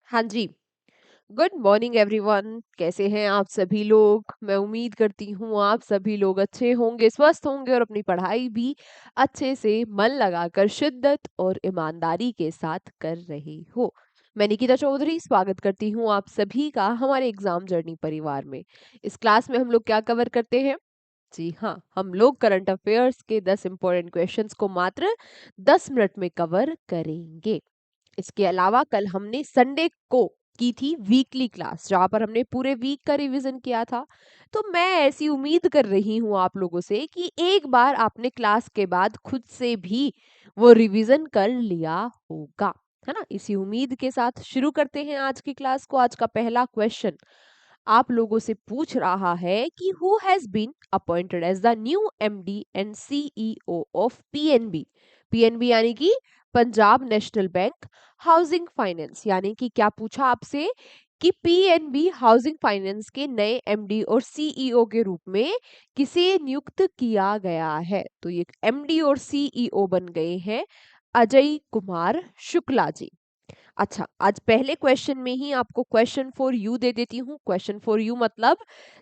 हाँ जी। Good morning everyone, कैसे हैं आप सभी लोग? मैं उम्मीद करती हूँ आप सभी लोग अच्छे होंगे, स्वस्थ होंगे और अपनी पढ़ाई भी अच्छे से मन लगाकर शिद्दत और ईमानदारी के साथ कर रहे हो। मैं निकिता चौधरी स्वागत करती हूँ आप सभी का हमारे एग्जाम जर्नी परिवार में। इस क्लास में हम लोग क्या कवर करते हैं? जी हाँ, हम लोग करंट अफेयर्स के 10 इंपॉर्टेंट क्वेश्चंस को मात्र 10 मिनट में कवर करेंगे। इसके अलावा कल हमने संडे को की थी वीकली क्लास, जहां पर हमने पूरे वीक का रिवीजन किया था। तो मैं ऐसी उम्मीद कर रही हूँ आप लोगों से कि एक बार आपने क्लास के बाद खुद से भी वो रिवीजन कर लिया होगा, है ना? इसी उम्मीद के साथ शुरू करते हैं आज की क्लास को। आज का पहला क्वेश्चन आप लोगों से पूछ रहा है कि who has been appointed as the new MD and CEO of PNB. PNB यानी कि Punjab National Bank Housing Finance. यानी कि क्या पूछा आपसे कि पीएनबी हाउसिंग फाइनेंस के नए एमडी और सीईओ के रूप में किसे नियुक्त किया गया है? तो ये एमडी और सीईओ बन गए हैं अजय कुमार शुक्ला जी। अच्छा, आज पहले क्वेश्चन में ही आपको क्वेश्चन फॉर यू दे देती हूँ। क्वेश्चन फॉर यू मतलब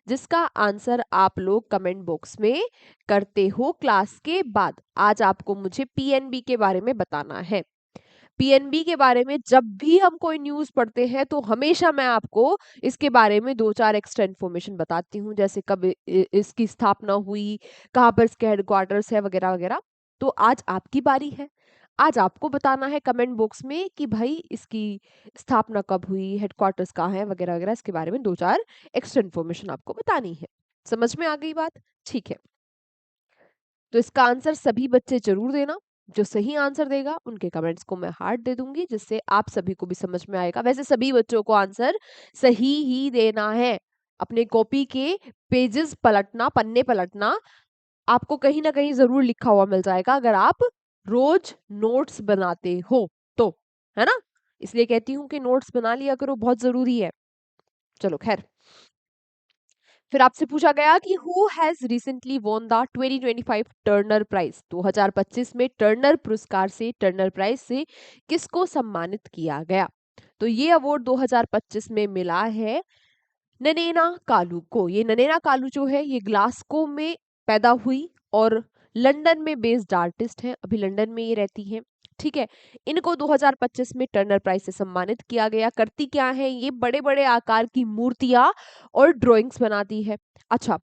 जिसका आंसर आप लोग कमेंट बॉक्स में करते हो क्लास के बाद। आज आपको मुझे पीएनबी के बारे में बताना है। पीएनबी के बारे में जब भी हम कोई न्यूज़ पढ़ते हैं तो हमेशा मैं आपको इसके बारे में 2-4 एक्स्ट्रा इन्फॉर्मेशन बताती हूँ, जैसे कब इसकी स्थापना हुई, कहाँ पर इसके हेडक्वार्टर्स है, वगैरह वगैरह। तो आज आपकी बारी है। आज आपको बताना है कमेंट बॉक्स में कि भाई इसकी स्थापना कब हुई, हेडक्वार्टर्स कहाँ है, वगैरह वगैरह। इसके बारे में 2-4 एक्स्ट्रा इन्फॉर्मेशन आपको बतानी है। समझ में आ गई बात? ठीक है। तो इसका आंसर सभी बच्चे जरूर देना। जो सही आंसर देगा उनके कमेंट्स को मैं हार्ट दे दूंगी, जिससे आप सभी को भी समझ में आएगा। वैसे सभी बच्चों को आंसर सही ही देना है। अपने कॉपी के पेजेस पलटना, पन्ने पलटना, आपको कहीं ना कहीं जरूर लिखा हुआ मिल जाएगा अगर आप रोज नोट्स बनाते हो तो, है ना? इसलिए कहती हूँ कि नोट्स बना लिया करो, बहुत जरूरी है। चलो खैर, फिर आपसे पूछा गया कि who has recently won the 2025 Turner prize. 2025 में टर्नर पुरस्कार से, टर्नर प्राइज से किसको सम्मानित किया गया? तो ये अवार्ड 2025 में मिला है ननैना कालू को। ये ननैना कालू जो है ये ग्लासगो में पैदा हुई और लंदन में बेस्ड आर्टिस्ट हैं। अभी लंदन में ये रहती हैं। ठीक है। इनको 2025 में टर्नर प्राइज से सम्मानित किया गया। करती क्या है? ये बड़े बड़े आकार की मूर्तियां और ड्राइंग्स बनाती है। अच्छा,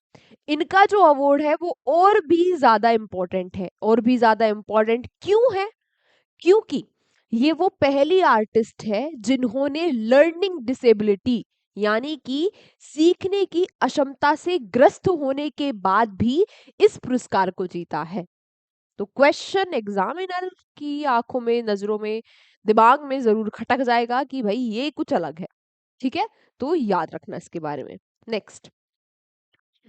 इनका जो अवार्ड है वो और भी ज्यादा इंपॉर्टेंट है। और भी ज्यादा इंपॉर्टेंट क्यों है? क्योंकि ये वो पहली आर्टिस्ट है जिन्होंने लर्निंग डिसेबिलिटी यानी कि सीखने की अक्षमता से ग्रस्त होने के बाद भी इस पुरस्कार को जीता है। तो क्वेश्चन एग्जामिनर की आंखों में, नजरों में, दिमाग में जरूर खटक जाएगा कि भाई ये कुछ अलग है। ठीक है, तो याद रखना इसके बारे में। Next,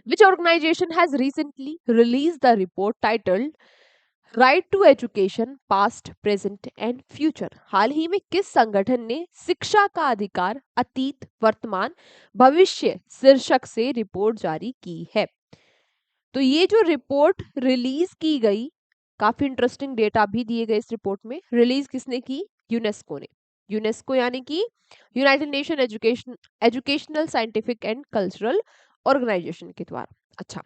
which organisation has recently release the report titled right to education past present and future. हाल ही में किस संगठन ने शिक्षा का अधिकार अतीत वर्तमान भविष्य शीर्षक से रिपोर्ट जारी की है? तो ये जो रिपोर्ट रिलीज की गई, काफी इंटरेस्टिंग डेटा भी दिए गए इस रिपोर्ट में। रिलीज किसने की? यूनेस्को ने। यूनेस्को यानी कि United Nation Educational Scientific and Cultural Organization के द्वारा। अच्छा,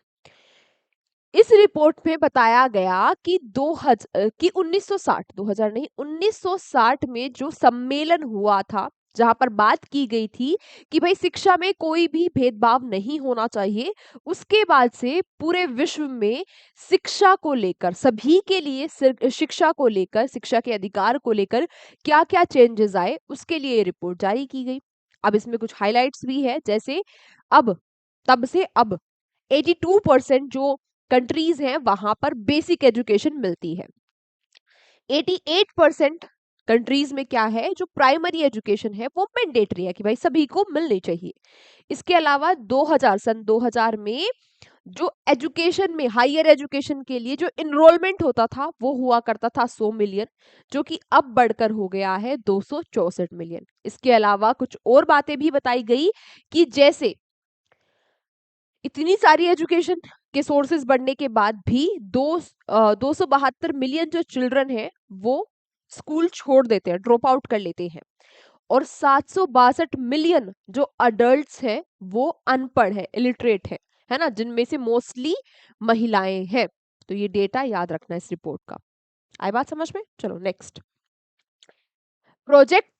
इस रिपोर्ट में बताया गया कि 1960, 2000 नहीं, 1960 में जो सम्मेलन हुआ था, जहां पर बात की गई थी कि भाई शिक्षा में कोई भी भेदभाव नहीं होना चाहिए, उसके बाद से पूरे विश्व में शिक्षा को लेकर, सभी के लिए शिक्षा को लेकर, शिक्षा के अधिकार को लेकर क्या क्या चेंजेस आए, उसके लिए ये रिपोर्ट जारी की गई। अब इसमें कुछ हाइलाइट्स भी है, जैसे अब, तब से अब 82% जो कंट्रीज हैं वहां पर बेसिक एजुकेशन मिलती है। 88% कंट्रीज में क्या है, जो प्राइमरी एजुकेशन है वो मैंडेटरी है कि भाई सभी को मिलनी चाहिए। इसके अलावा 2000 में जो एजुकेशन में, हायर एजुकेशन के लिए जो इनरोलमेंट होता था वो हुआ करता था 100 मिलियन, जो कि अब बढ़कर हो गया है 264 मिलियन। इसके अलावा कुछ और बातें भी बताई गई कि जैसे इतनी सारी एजुकेशन के सोर्सेज बढ़ने के बाद भी 272 मिलियन जो चिल्ड्रन है वो स्कूल छोड़ देते हैं, ड्रॉप आउट कर लेते हैं। और 762 मिलियन जो अडल्ट्स हैं वो अनपढ़ है, इलिटरेट है ना, जिनमें से मोस्टली महिलाएं हैं। तो ये डेटा याद रखना इस रिपोर्ट का। आई बात समझ में? चलो next. Project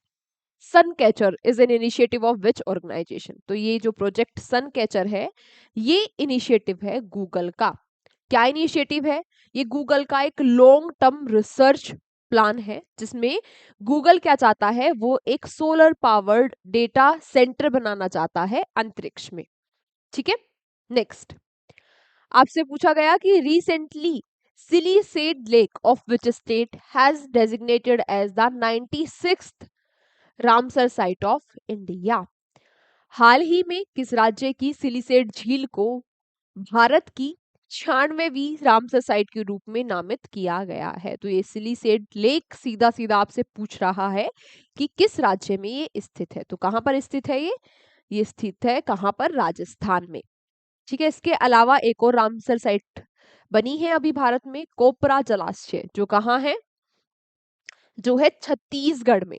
sun catcher is an initiative of which organisation? तो ये जो प्रोजेक्ट सन कैचर है ये इनिशिएटिव है गूगल का। क्या इनिशिएटिव है? ये गूगल का एक लॉन्ग टर्म रिसर्च प्लान है, जिसमें गूगल क्या चाहता है, वो एक सोलर पावर्ड डेटा सेंटर बनाना चाहता है अंतरिक्ष में। ठीक है, नेक्स्ट। आपसे पूछा गया कि recently Siliserh lake of which state has designated as the 96th Ramsar site of India? हाल ही में किस राज्य की सिलीसेड झील को भारत की 96वीं रामसर साइट के रूप में नामित किया गया है? तो ये सिलीसेड लेक सीधा सीधा आपसे पूछ रहा है कि किस राज्य में ये स्थित है। तो कहां पर स्थित है ये स्थित है कहां पर? राजस्थान में। ठीक है, इसके अलावा एक और रामसर साइट बनी है अभी भारत में, कोपरा जलाशय, जो कहाँ है? जो है छत्तीसगढ़ में।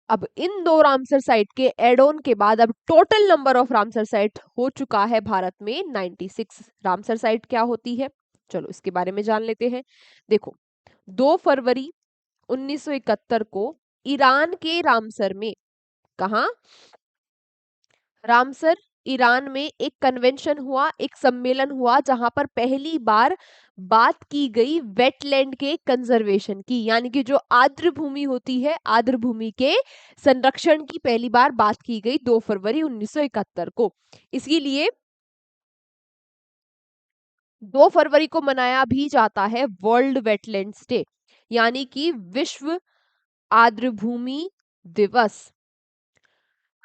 अब इन दो रामसर साइट के एड ऑन के बाद अब total number of Ramsar site हो चुका है भारत में 96। रामसर साइट क्या होती है, चलो इसके बारे में जान लेते हैं। देखो, 2 फरवरी 1971 को ईरान के रामसर में, कहा? रामसर, ईरान में एक कन्वेंशन हुआ, एक सम्मेलन हुआ, जहां पर पहली बार बात की गई वेटलैंड के कंजर्वेशन की, यानी कि जो आर्द्र भूमि होती है, आर्द्र भूमि के संरक्षण की पहली बार बात की गई 2 फरवरी 1971 को। इसीलिए 2 फरवरी को मनाया भी जाता है वर्ल्ड वेटलैंड्स डे, यानी कि विश्व आर्द्र भूमि दिवस।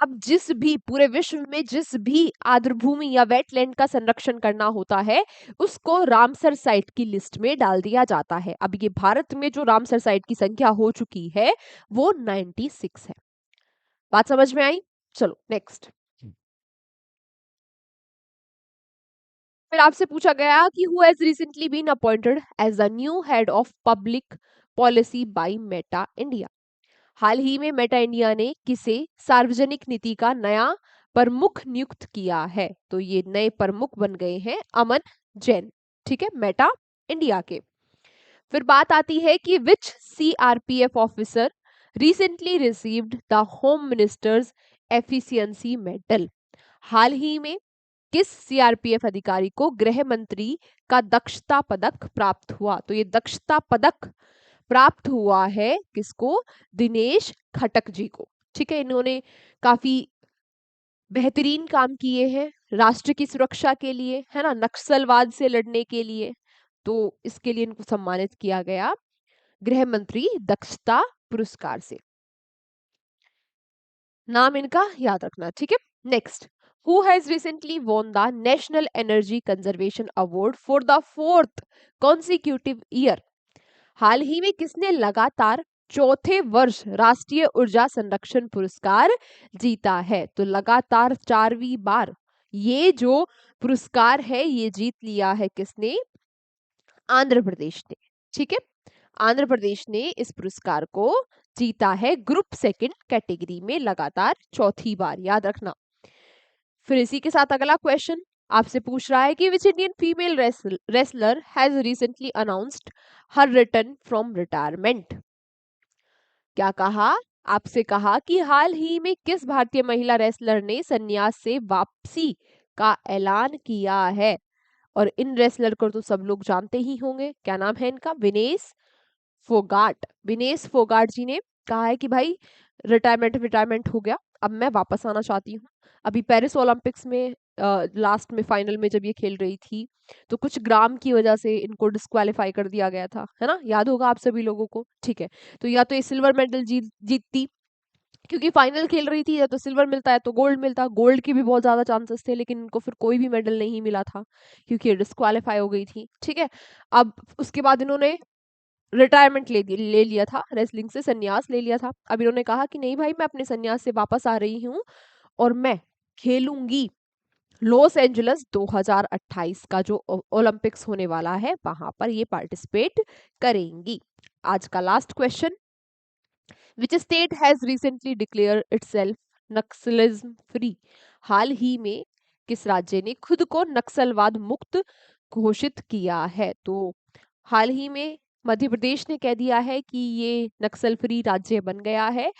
अब जिस भी पूरे विश्व में जिस भी आर्द्रभूमि या वेटलैंड का संरक्षण करना होता है, उसको रामसर साइट की लिस्ट में डाल दिया जाता है। अब ये भारत में जो रामसर साइट की संख्या हो चुकी है वो 96 है। बात समझ में आई? चलो नेक्स्ट। फिर आपसे पूछा गया कि who has recently been appointed as the new head of public policy by Meta India? हाल ही में मेटा इंडिया ने किसे सार्वजनिक नीति का नया प्रमुख नियुक्त किया है? तो ये नए प्रमुख बन गए हैं अमन जैन। ठीक है, मेटा इंडिया के। फिर बात आती है कि which CRPF officer recently received the home minister's efficiency medal? हाल ही में किस सीआरपीएफ अधिकारी को गृह मंत्री का दक्षता पदक प्राप्त हुआ? तो ये दक्षता पदक प्राप्त हुआ है किसको? दिनेश खटक जी को। ठीक है, इन्होंने काफी बेहतरीन काम किए हैं राष्ट्र की सुरक्षा के लिए, है ना, नक्सलवाद से लड़ने के लिए। तो इसके लिए इनको सम्मानित किया गया गृह मंत्री दक्षता पुरस्कार से। नाम इनका याद रखना। ठीक है, next. Who has recently won the national energy conservation award for the 4th consecutive year? हाल ही में किसने लगातार चौथे वर्ष राष्ट्रीय ऊर्जा संरक्षण पुरस्कार जीता है? तो लगातार 4वीं बार ये जो पुरस्कार है ये जीत लिया है किसने? आंध्र प्रदेश ने। ठीक है, आंध्र प्रदेश ने इस पुरस्कार को जीता है ग्रुप सेकंड कैटेगरी में लगातार चौथी बार, याद रखना। फिर इसी के साथ अगला क्वेश्चन आपसे पूछ रहा है कि which Indian female wrestler has recently announced her return from retirement? क्या कहा? आपसे कहा कि हाल ही में किस भारतीय महिला रेसलर ने संन्यास से वापसी का ऐलान किया है? और इन रेसलर को तो सब लोग जानते ही होंगे, क्या नाम है इनका? विनेश फोगाट। विनेश फोगाट जी ने कहा है कि भाई रिटायरमेंट रिटायरमेंट हो गया, अब मैं वापस आना चाहती हूँ। अभी पेरिस ओलंपिक्स में लास्ट में फाइनल में जब ये खेल रही थी तो कुछ ग्राम की वजह से इनको डिस्क्वालीफाई कर दिया गया था, है ना, याद होगा आप सभी लोगों को। ठीक है, तो या तो ये सिल्वर मेडल जीतती, क्योंकि फाइनल खेल रही थी, या तो सिल्वर मिलता है तो गोल्ड मिलता। गोल्ड के भी बहुत ज्यादा चांसेस थे, लेकिन इनको फिर कोई भी मेडल नहीं मिला था क्योंकि ये डिस्क्वालीफाई हो गई थी। ठीक है, अब उसके बाद इन्होंने रिटायरमेंट ले लिया था, रेसलिंग से संन्यास ले लिया था। अब इन्होंने कहा कि नहीं भाई, मैं अपने संन्यास से वापस आ रही हूँ और मैं खेलूंगी लॉस एंजलिस 2028 का जो ओलंपिक्स होने वाला है, वहां पर ये पार्टिसिपेट करेंगी। आज का last question, which state has recently declare itself naxalism free? हाल ही में किस राज्य ने खुद को नक्सलवाद मुक्त घोषित किया है? तो हाल ही में मध्य प्रदेश ने कह दिया है कि ये नक्सल फ्री राज्य बन गया है,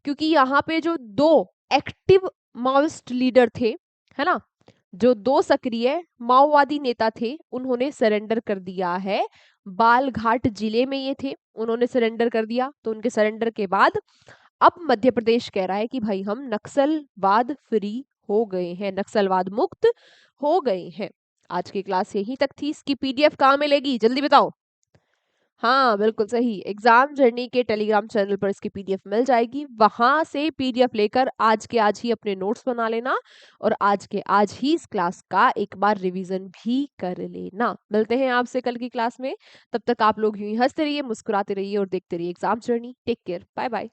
क्योंकि यहाँ पे जो दो एक्टिव माओइस्ट लीडर थे, है ना, जो दो सक्रिय माओवादी नेता थे, उन्होंने सरेंडर कर दिया है। बालघाट जिले में ये थे, उन्होंने सरेंडर कर दिया। तो उनके सरेंडर के बाद अब मध्य प्रदेश कह रहा है कि भाई हम नक्सलवाद फ्री हो गए हैं, नक्सलवाद मुक्त हो गए हैं। आज की क्लास यहीं तक थी। इसकी पीडीएफ कहाँ मिलेगी, जल्दी बताओ। हाँ, बिल्कुल सही। एग्जाम जर्नी के टेलीग्राम चैनल पर इसकी पीडीएफ मिल जाएगी। वहां से पीडीएफ लेकर आज के आज ही अपने नोट्स बना लेना और आज के आज ही इस क्लास का एक बार रिवीजन भी कर लेना। मिलते हैं आपसे कल की क्लास में। तब तक आप लोग यूं ही हंसते रहिए, मुस्कुराते रहिए और देखते रहिए exam journey. Take care, bye bye.